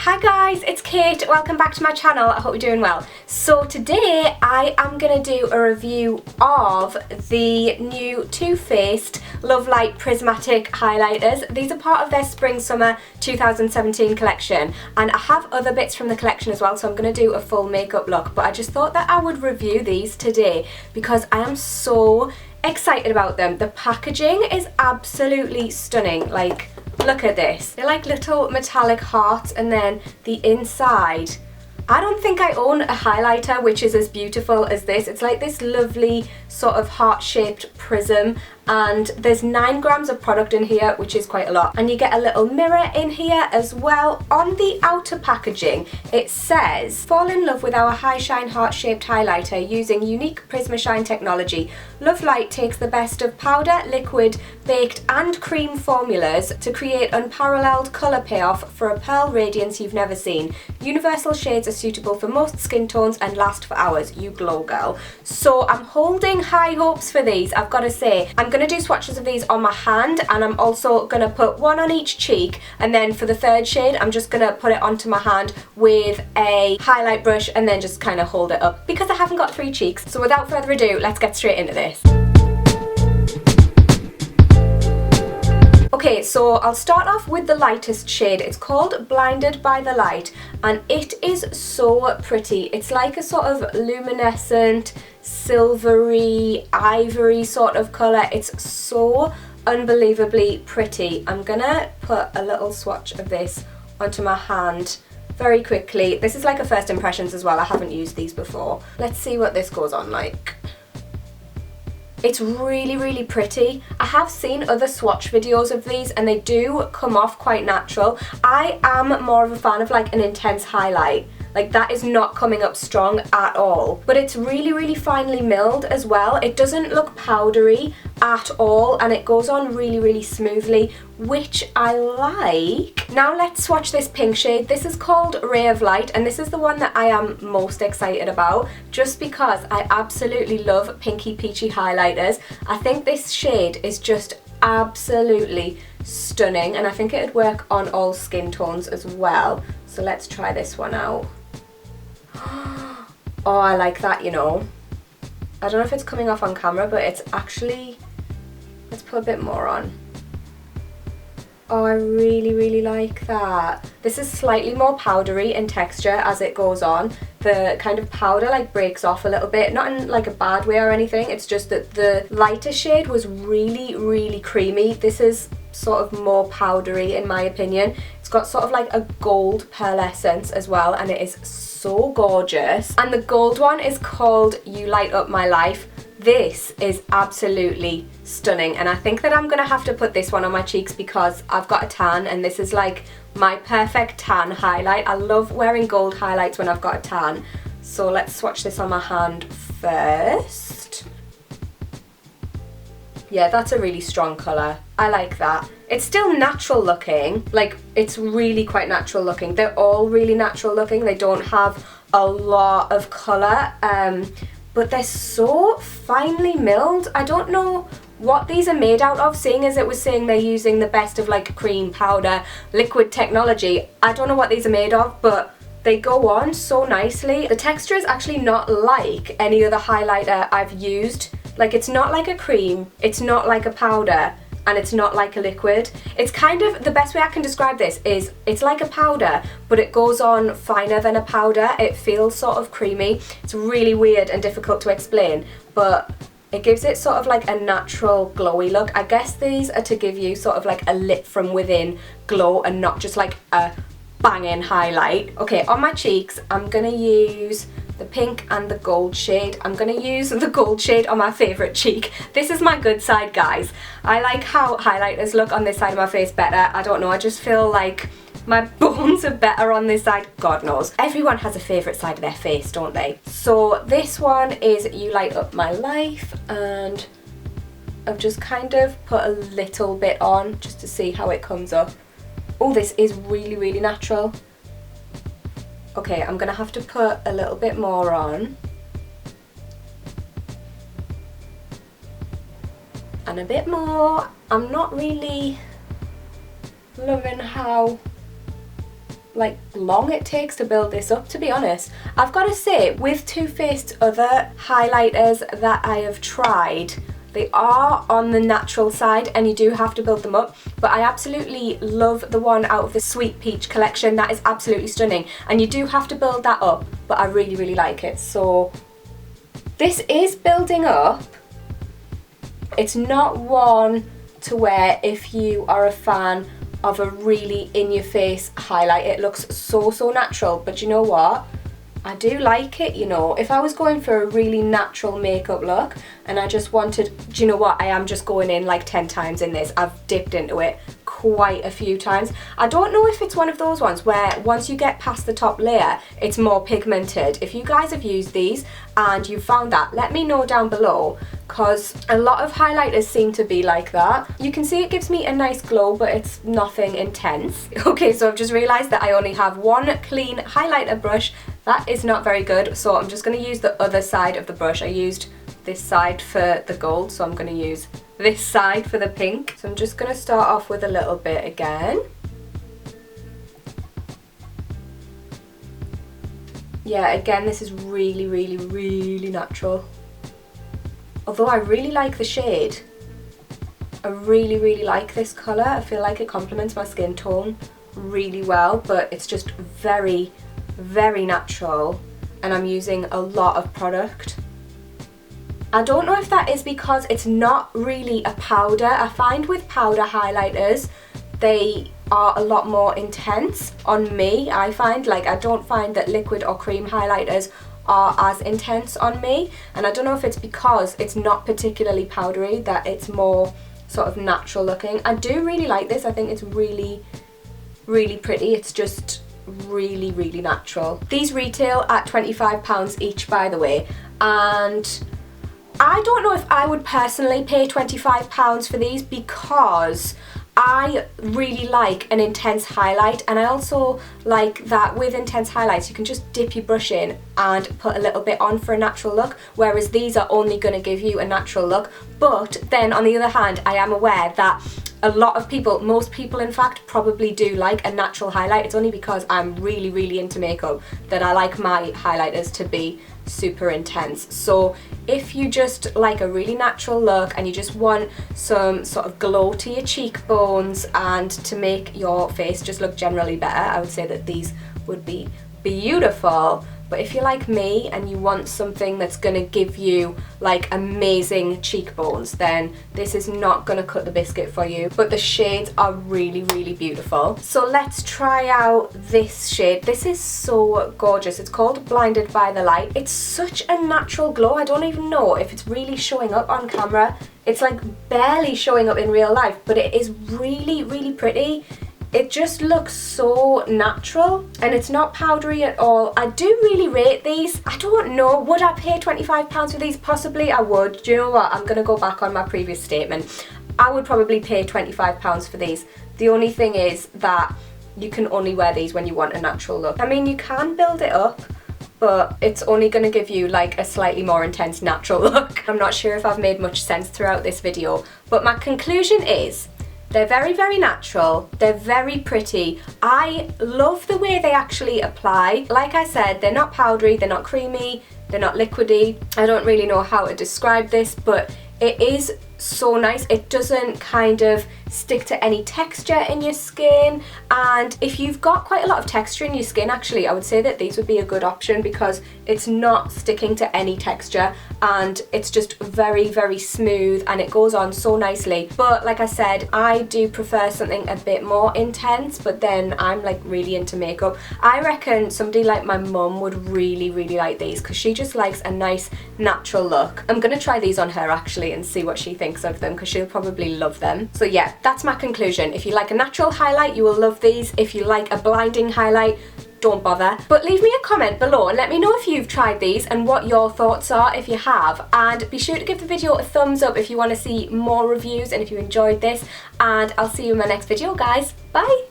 Hi guys, it's Kate. Welcome back to my channel. I hope you're doing well. So today I am going to do a review of the new Too Faced Love Light Prismatic highlighters. These are part of their Spring Summer 2017 collection, and I have other bits from the collection as well, so I'm going to do a full makeup look, but I just thought that I would review these today because I am so excited about them. The packaging is absolutely stunning. Like, look at this. They're like little metallic hearts, and then the inside. I don't think I own a highlighter which is as beautiful as this. It's like this lovely sort of heart-shaped prism, and there's 9 grams of product in here, which is quite a lot. And you get a little mirror in here as well. On the outer packaging, it says, "Fall in love with our high shine heart-shaped highlighter using unique Prisma Shine technology. Love Light takes the best of powder, liquid, baked and cream formulas to create unparalleled colour payoff for a pearl radiance you've never seen. Universal shades are suitable for most skin tones and last for hours. You glow, girl." So I'm holding high hopes for these, I've got to say. I'm going to do swatches of these on my hand, and I'm also going to put one on each cheek, and then for the third shade I'm just going to put it onto my hand with a highlight brush and then just kind of hold it up because I haven't got 3 cheeks. So without further ado, let's get straight into this. Okay, so I'll start off with the lightest shade. It's called Blinded by the Light, and it is so pretty. It's like a sort of luminescent, silvery, ivory sort of colour. It's so unbelievably pretty. I'm gonna put a little swatch of this onto my hand very quickly. This is like a first impressions as well. I haven't used these before. Let's see what this goes on like. It's really, really pretty. I have seen other swatch videos of these and they do come off quite natural. I am more of a fan of like an intense highlight. Like, that is not coming up strong at all. But it's really, really finely milled as well. It doesn't look powdery at all, and it goes on really, really smoothly, which I like. Now let's swatch this pink shade. This is called Ray of Light, and this is the one that I am most excited about, just because I absolutely love pinky peachy highlighters. I think this shade is just absolutely stunning, and I think it would work on all skin tones as well. So let's try this one out. Oh, I like that, you know. I don't know if it's coming off on camera, but it's actually, let's put a bit more on. Oh, I really, really like that. This is slightly more powdery in texture as it goes on. The kind of powder like breaks off a little bit, not in like a bad way or anything. It's just that the lighter shade was really, really creamy. This is sort of more powdery in my opinion. It's got sort of like a gold pearlescence as well, and it is so gorgeous. And the gold one is called You Light Up My Life. This is absolutely stunning, and I think that I'm gonna have to put this one on my cheeks because I've got a tan, and this is like my perfect tan highlight. I love wearing gold highlights when I've got a tan. So let's swatch this on my hand first. Yeah, that's a really strong colour. I like that. It's still natural looking, like it's really quite natural looking. They're all really natural looking. They don't have a lot of colour, but they're so finely milled. I don't know what these are made out of, seeing as it was saying they're using the best of like cream, powder, liquid technology. I don't know what these are made of, but they go on so nicely. The texture is actually not like any other highlighter I've used. Like, it's not like a cream, it's not like a powder, and it's not like a liquid. It's kind of, the best way I can describe this is it's like a powder, but it goes on finer than a powder. It feels sort of creamy. It's really weird and difficult to explain, but it gives it sort of like a natural glowy look. I guess these are to give you sort of like a lit from within glow and not just like a banging highlight. Okay, on my cheeks, I'm gonna use the pink and the gold shade. I'm gonna use the gold shade on my favourite cheek. This is my good side, guys. I like how highlighters look on this side of my face better. I don't know, I just feel like my bones are better on this side. God knows. Everyone has a favourite side of their face, don't they? So this one is You Light Up My Life, and I've just kind of put a little bit on just to see how it comes up. Oh, this is really, really natural. Okay, I'm gonna have to put a little bit more on. And a bit more. I'm not really loving how like long it takes to build this up, to be honest. I've got to say, with Too Faced's other highlighters that I have tried, they are on the natural side and you do have to build them up, but I absolutely love the one out of the Sweet Peach collection. That is absolutely stunning, and you do have to build that up, but I really, really like it. So this is building up. It's not one to wear if you are a fan of a really in-your-face highlight. It looks so, so natural, but you know what? I do like it, you know. If I was going for a really natural makeup look and I just wanted, do you know what? I am just going in like 10 times in this. I've dipped into it quite a few times. I don't know if it's one of those ones where once you get past the top layer, it's more pigmented. If you guys have used these and you found that, let me know down below, because a lot of highlighters seem to be like that. You can see it gives me a nice glow, but it's nothing intense. Okay, so I've just realised that I only have one clean highlighter brush. That is not very good, so I'm just going to use the other side of the brush. I used this side for the gold, so I'm going to use this side for the pink. So I'm just going to start off with a little bit again. Yeah, again, this is really, really, really natural. Although I really like the shade. I really, really like this colour. I feel like it complements my skin tone really well, but it's just very, very natural, and I'm using a lot of product. I don't know if that is because it's not really a powder. I find with powder highlighters, they are a lot more intense on me. I find, like, I don't find that liquid or cream highlighters are as intense on me, and I don't know if it's because it's not particularly powdery that it's more sort of natural looking. I do really like this. I think it's really, really pretty. It's just really, really natural. These retail at £25 each, by the way, and I don't know if I would personally pay £25 for these, because I really like an intense highlight, and I also like that with intense highlights you can just dip your brush in and put a little bit on for a natural look, whereas these are only going to give you a natural look. But then on the other hand, I am aware that a lot of people, most people in fact, probably do like a natural highlight. It's only because I'm really, really into makeup that I like my highlighters to be super intense. So if you just like a really natural look and you just want some sort of glow to your cheekbones and to make your face just look generally better, I would say that these would be beautiful. But if you're like me and you want something that's going to give you like amazing cheekbones, then this is not going to cut the biscuit for you. But the shades are really, really beautiful. So let's try out this shade. This is so gorgeous. It's called Blinded by the Light. It's such a natural glow. I don't even know if it's really showing up on camera. It's like barely showing up in real life, but it is really, really pretty. It just looks so natural, and it's not powdery at all. I do really rate these. I don't know, would I pay £25 for these? Possibly I would. Do you know what? I'm going to go back on my previous statement. I would probably pay £25 for these. The only thing is that you can only wear these when you want a natural look. I mean, you can build it up, but it's only going to give you like a slightly more intense natural look. I'm not sure if I've made much sense throughout this video, but my conclusion is they're very, very natural. They're very pretty. I love the way they actually apply. Like I said, they're not powdery, they're not creamy, they're not liquidy. I don't really know how to describe this, but it is so nice. It doesn't kind of stick to any texture in your skin, and if you've got quite a lot of texture in your skin, actually I would say that these would be a good option, because it's not sticking to any texture and it's just very, very smooth and it goes on so nicely. But like I said, I do prefer something a bit more intense, but then I'm like really into makeup. I reckon somebody like my mum would really, really like these, because she just likes a nice natural look. I'm gonna try these on her actually and see what she thinks of them, because she'll probably love them. So yeah, that's my conclusion. If you like a natural highlight, you will love these. If you like a blinding highlight, don't bother. But leave me a comment below and let me know if you've tried these and what your thoughts are if you have. And be sure to give the video a thumbs up if you want to see more reviews and if you enjoyed this. And I'll see you in my next video, guys. Bye!